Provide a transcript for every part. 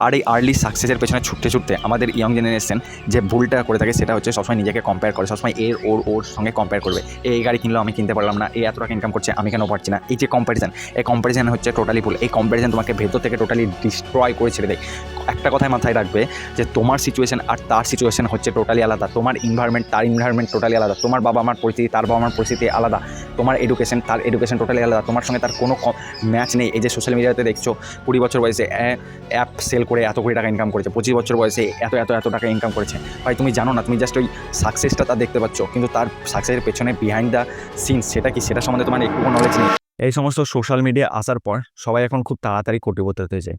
আর এই আর্লি সাকসেসের পেছনে ছুটতে ছুটতে আমাদের ইয়ং জেনারেশন যে ভুলটা করে থাকে সেটা হচ্ছে সবসময় নিজেকে কম্পেয়ার করে, সবসময় ওর সঙ্গে কম্পেয়ার করবে। এই গাড়ি কিনলো আমি কিনতে পারলাম না, এই এত টাকা ইনকাম করছে আমি কেন পারছি না। এই যে কম্প্যারিজন, এই কম্প্যারিজন হচ্ছে টোটালি ভুল। এই কম্প্যারিজন তোমাকে ভেতর থেকে টোটালি ডিস্ট্রয় করে ছেড়ে দেয়। একটা কথাই মাথায় রাখবে যে তোমার সিচুয়েশন আর তার সিচুয়েশন হচ্ছে টোটালি আলাদা। তোমার ইনভায়রনমেন্ট তার ইনভায়রনমেন্ট টোটালি আলাদা। তোমার বাবা মার পরিস্থিতি তার বাবা মার পরিস্থিতি আলাদা। তোমার এডুকেশন তার এডুকেশন টোটালি আলাদা। তোমার সঙ্গে তার কোনো ম্যাচ নেই। এই যে সোশ্যাল মিডিয়াতে দেখছো 20 বছর বয়সে অ্যাপ সেল করে এত কোটি টাকা ইনকাম করেছে, 25 বছর বয়সে এত টাকা ইনকাম করেছে। ভাই তুমি জানো না, তুমি জাস্ট ওই সাকসেসটা তার দেখতে পাচ্ছ, কিন্তু তার সাকসেসের পেছনে বিহাইন্ড দ্য সিনস সেটা কি, সেটা সম্বন্ধে তোমার একটু নলেজ নেই। এই সমস্ত সোশ্যাল মিডিয়া আসার পর সবাই এখন খুব তাড়াতাড়ি কোটিপতি হতে চায়।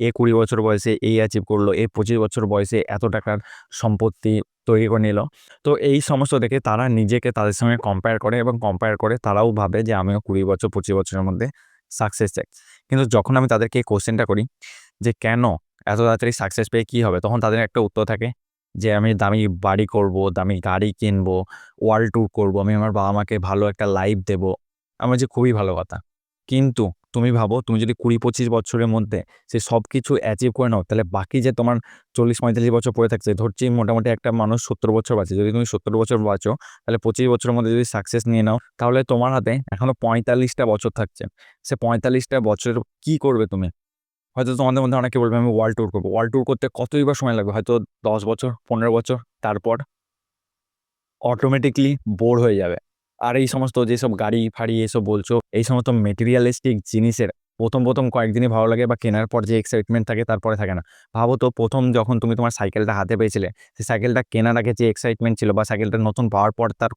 20 বছর বয়সে এই অ্যাচিভ করলো, 25 বছর বয়সে এত টাকার সম্পত্তি তৈরি করে নিল। তো এই সমস্ত দেখে তারা নিজেকে তাদের সঙ্গে কম্পেয়ার করে এবং কম্পেয়ার করে তারাও ভাবে যে আমিও 20 বছর 25 বছরের মধ্যে সাকসেস চাই। কিন্তু যখন আমি তাদেরকে এই কোশ্চেনটা করি যে কেন এত তাড়াতাড়ি সাকসেস পেয়ে কী হবে, তখন তাদের একটা উত্তর থাকে যে আমি দামি বাড়ি করব, দামি গাড়ি কিনবো, ওয়ার্ল্ড ট্যুর করবো, আমি আমার বাবা মাকে ভালো একটা লাইফ দেবো। আমার যে খুবই ভালো কথা, কিন্তু তুমি ভাবো তুমি যদি 20-25 বছরের মধ্যে সে সব কিছু অ্যাচিভ করে নাও, তাহলে বাকি যে তোমার 40-45 বছর পড়ে থাকছে, ধরছি মোটামুটি একটা মানুষ 70 বছর বাঁচে, যদি তুমি 70 বছর বাঁচো তাহলে 25 বছরের মধ্যে যদি সাকসেস নিয়ে নাও, তাহলে তোমার হাতে এখনও 45টা বছর থাকছে। সে 45টা বছর কী করবে তুমি? হয়তো তোমাদের মধ্যে অনেকে বলবে আমি ওয়ার্ল্ড ট্যুর করবো। ওয়ার্ল্ড ট্যুর করতে কতই বা সময় লাগবে? হয়তো 10 বছর, 15 বছর। তারপর অটোমেটিকলি বোর হয়ে যাবে। আর এই সমস্ত যেসব গাড়ি-ফাড়ি এসব বলছো, এই সমস্ত মেটেরিয়ালিস্টিক জিনিসের প্রথম কয়েকদিনই ভালো লাগে বা কেনার পর যে এক্সাইটমেন্ট থাকে তারপরে থাকে না। ভাবো তো প্রথম যখন তুমি তোমার সাইকেলটা হাতে পেয়েছিলে, সেই সাইকেলটা কেনার আগে যে এক্সাইটমেন্ট ছিল বা সাইকেলটা নতুন পাওয়ার পর তার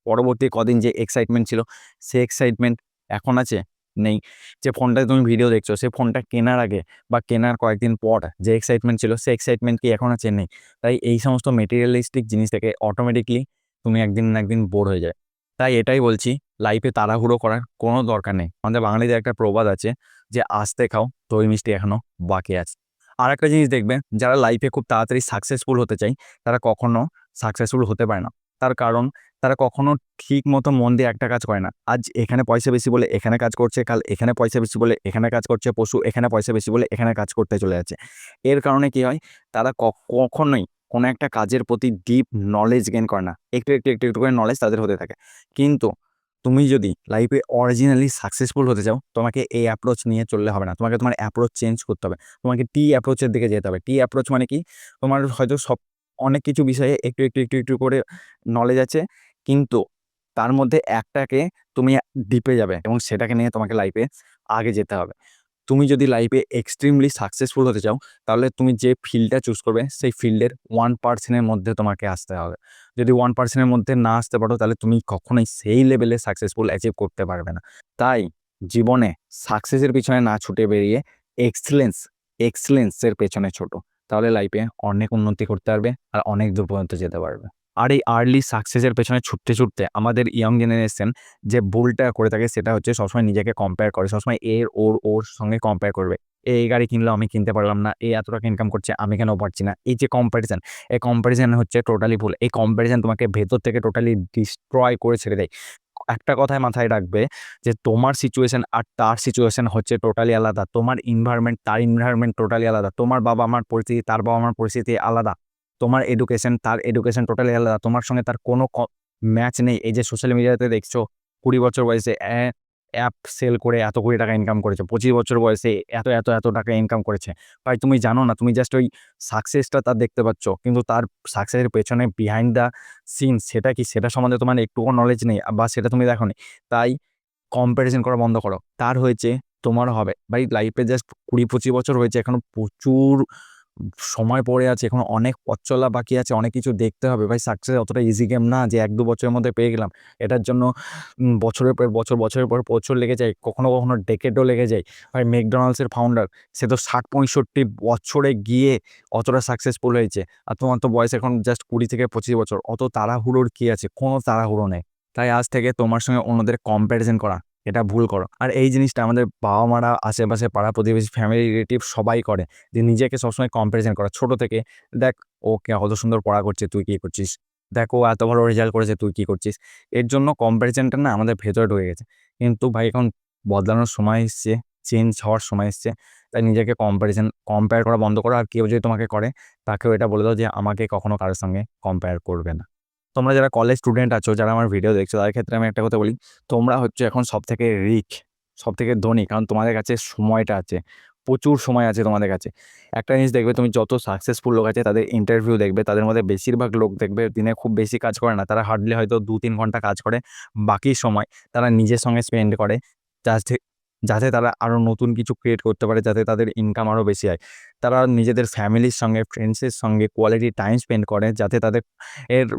পরবর্তী কদিন যে এক্সাইটমেন্ট ছিল, সে এক্সাইটমেন্ট এখন আছে? নেই। যে ফোনটায় তুমি ভিডিও দেখছো, সে ফোনটা কেনার আগে বা কেনার কয়েকদিন পর যে এক্সাইটমেন্ট ছিল, সে এক্সাইটমেন্ট কি এখন আছে? নেই। তাই এই সমস্ত মেটেরিয়ালিস্টিক জিনিস থেকে অটোমেটিকলি তুমি একদিন না একদিন বোর হয়ে যায়। তাই এটাই বলছি, লাইফে তাড়াহুড়ো করার কোনো দরকার নেই। আমাদের বাঙালিদের একটা প্রবাদ আছে যে, "আস্তে খাও, দই মিষ্টি এখনো বাকি আছে।" আরেকটা জিনিস দেখবে, যারা লাইফে খুব তাড়াতাড়ি সাকসেসফুল হতে চায়, তারা কখনো সাকসেসফুল হতে পারে না। তার কারণ তারা কখনো ঠিক মতো মন দিয়ে একটা কাজ করে না। আজ এখানে পয়সা বেশি বলে এখানে কাজ করছে, কাল এখানে পয়সা বেশি বলে এখানে কাজ করছে, পরশু এখানে পয়সা বেশি বলে এখানে কাজ করতে চলে যাচ্ছে। এর কারণে কি হয়? তারা কখনোই কোনো একটা কাজের প্রতি ডিপ নলেজ গেইন করে না। একটু করে নলেজ তাদের হতে থাকে। কিন্তু তুমি যদি লাইফে অরিজিনালি সাকসেসফুল হতে চাও, তোমাকে এই অ্যাপ্রোচ নিয়ে চললে হবে না। তোমাকে তোমার অ্যাপ্রোচ চেঞ্জ করতে হবে। তোমাকে টি অ্যাপ্রোচের দিকে যেতে হবে। টি অ্যাপ্রোচ মানে কি? তোমার হয়তো অনেক কিছু বিষয়ে একটু করে নলেজ আছে, কিন্তু তার মধ্যে একটাকে তুমি ডিপে যাবে এবং সেটাকে নিয়ে তোমাকে লাইফে আগে যেতে হবে। তুমি যদি লাইফে এক্সট্রিমলি সাকসেসফুল হতে চাও, তাহলে তুমি যে ফিল্ডটা চুজ করবে, সেই ফিল্ডের 1% এর মধ্যে তোমাকে আসতে হবে। যদি 1% এর মধ্যে না আসতে পারো, তাহলে তুমি কখনোই সেই লেভেলে সাকসেসফুল অ্যাচিভ করতে পারবে না। তাই জীবনে সাকসেসের পিছনে না ছুটে বেরিয়ে এক্সেলেন্সের পেছনে ছোটো। তাহলে লাইফে অনেক উন্নতি করতে পারবে আর অনেক দূর পর্যন্ত যেতে পারবে। আর এই আর্লি সাকসেসের পেছনে ছুটতে ছুটতে আমাদের ইয়ং জেনারেশন যে ভুলটা করে থাকে সেটা হচ্ছে সবসময় নিজেকে কম্পেয়ার করে, সবসময় ওর সঙ্গে কম্পেয়ার করবে। এই গাড়ি কিনলো আমি কিনতে পারলাম না, এ এত টাকা ইনকাম করছে আমি কেন পারছি না। এই যে কম্প্যারিজন, এই কম্প্যারিজন হচ্ছে টোটালি ভুল। এই কম্প্যারিজন তোমাকে ভেতর থেকে টোটালি ডিস্ট্রয় করে ছেড়ে দেয়। একটা কথাই মাথায় রাখবে যে তোমার সিচুয়েশন আর তার সিচুয়েশন হচ্ছে টোটালি আলাদা। তোমার এনভায়রনমেন্ট তার এনভায়রনমেন্ট টোটালি আলাদা। তোমার বাবা মার পরিস্থিতি তার বাবা মার পরিস্থিতি আলাদা। তোমার এডুকেশন তার এডুকেশন টোটালি আলাদা। তোমার সঙ্গে তার কোনো ম্যাচ নেই। এই যে সোশ্যাল মিডিয়াতে দেখছো 20 বছর বয়সে অ্যাপ সেল করে এত কোটি টাকা ইনকাম করেছে, 25 বছর বয়সে এত টাকা ইনকাম করেছে। ভাই তুমি জানো না, তুমি জাস্ট ওই সাকসেসটা তার দেখতে পাচ্ছ, কিন্তু তার সাকসেসের পেছনে বিহাইন্ড দ্য সিনস সেটা কি, সেটা সম্বন্ধে তোমার একটুও নলেজ নেই বা সেটা তুমি দেখোনি। তাই কম্প্যারিজন করা বন্ধ করো। তার হয়েছে, তোমারও হবে। ভাই লাইফে জাস্ট 20-25 বছর হয়েছে, এখনো প্রচুর সময় পড়ে আছে, এখনো অনেক পথ চলা বাকি আছে, অনেক কিছু দেখতে হবে। ভাই সাকসেস অতটা ইজি গেম না যে 1-2 বছরের মধ্যে পেয়ে গেলাম। এটার জন্য বছরের পর বছর, বছরের পর বছর লেগে যায়, কখনো ডেকেডও লেগে যায়। ভাই ম্যাকডোনাল্ডসের ফাউন্ডার, সে তো 60-65 বছরে গিয়ে অতটা সাকসেসফুল হয়েছে। আর তোমার তো বয়স এখন জাস্ট 20-25 বছর। অত তাড়াহুড়োর কি আছে? কোনো তাড়াহুড়ো নেই। তাই আজ থেকে তোমার সঙ্গে অন্যদের কম্প্যারিজন করা, এটা ভুল করো। আর এই জিনিসটা আমাদের বাবা-মারা, আশেপাশে পাড়া-প্রতিবেশী, ফ্যামিলি, রিলেটিভ সবাই করে যে নিজেকে সবসময় কম্প্যারিজন করা। ছোট থেকে, "দেখ ও কত সুন্দর পড়া করছে, তুই কি করছিস? দেখ ও এত ভালো রেজাল্ট করেছে, তুই কি করছিস?" এর জন্য কম্প্যারিজনটা না আমাদের ভেতরে ঢুকে গেছে। কিন্তু ভাই এখন বদলানোর সময় এসছে। চেঞ্জ হওয়ার সময় এসছে। তাই নিজেকে কম্পেয়ার করা বন্ধ করো। আর কেউ যদি তোমাকে করে, তাকেও এটা বলে দাও যে আমাকে কখনো কারোর সঙ্গে কম্পেয়ার করবে না। তোমরা যারা কলেজ স্টুডেন্ট আছো, যারা আমার ভিডিও দেখছো, তাদের ক্ষেত্রে আমি একটা কথা বলি, তোমরা হচ্ছে এখন সবথেকে রিচ, সবথেকে ধনী, কারণ তোমাদের কাছে সময়টা আছে, প্রচুর সময় আছে তোমাদের কাছে। একটা জিনিস দেখবে, তুমি যত সাকসেসফুল লোক আছে তাদের ইন্টারভিউ দেখবে, তাদের মধ্যে বেশিরভাগ লোক দেখবে দিনে খুব বেশি কাজ করে না, তারা হার্ডলি হয়তো 2-3 ঘন্টা কাজ করে। বাকি সময় তারা নিজের সঙ্গে স্পেন্ড করে, যাতে যাতে তারা আরও নতুন কিছু ক্রিয়েট করতে পারে, যাতে তাদের ইনকাম আরও বেশি হয়। তারা নিজেদের ফ্যামিলির সঙ্গে, ফ্রেন্ডসের সঙ্গে কোয়ালিটি টাইম স্পেন্ড করে, যাতে তাদের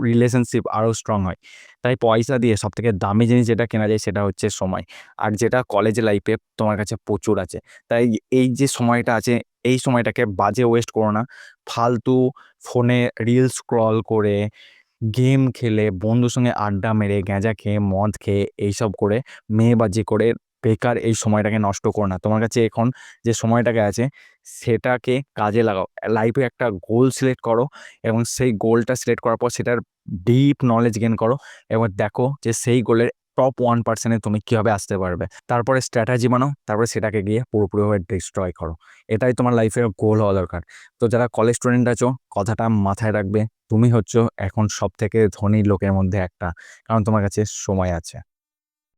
রিলেশনশিপ আরও স্ট্রং হয়। তাই পয়সা দিয়ে সবথেকে দামি জিনিস যেটা কেনা যায় সেটা হচ্ছে সময়। আর যেটা কলেজ লাইফে তোমার কাছে প্রচুর আছে। তাই এই যে সময়টা আছে, এই সময়টাকে বাজে ওয়েস্ট করো না। ফালতু ফোনে রিল স্ক্রল করে, গেম খেলে, বন্ধুর সঙ্গে আড্ডা মেরে, গাঁজা খেয়ে, মদ খেয়ে, এইসব করে, মেয়েবাজি করে বেকার এই সময়টাকে নষ্ট করো না। তোমার কাছে এখন যে সময়টাকে আছে সেটাকে কাজে লাগাও। লাইফে একটা গোল সিলেক্ট করো এবং সেই গোলটা সিলেক্ট করার পর সেটার ডিপ নলেজ গেইন করো এবং দেখো যে সেই গোলের টপ 1% তুমি কীভাবে আসতে পারবে। তারপরে স্ট্র্যাটেজি বানাও, তারপরে সেটাকে গিয়ে পুরোপুরিভাবে ডিস্ট্রয় করো। এটাই তোমার লাইফের গোল হওয়া দরকার। তো যারা কলেজ স্টুডেন্ট আছো, কথাটা মাথায় রাখবে, তুমি হচ্ছ এখন সবথেকে ধনী লোকের মধ্যে একটা, কারণ তোমার কাছে সময় আছে।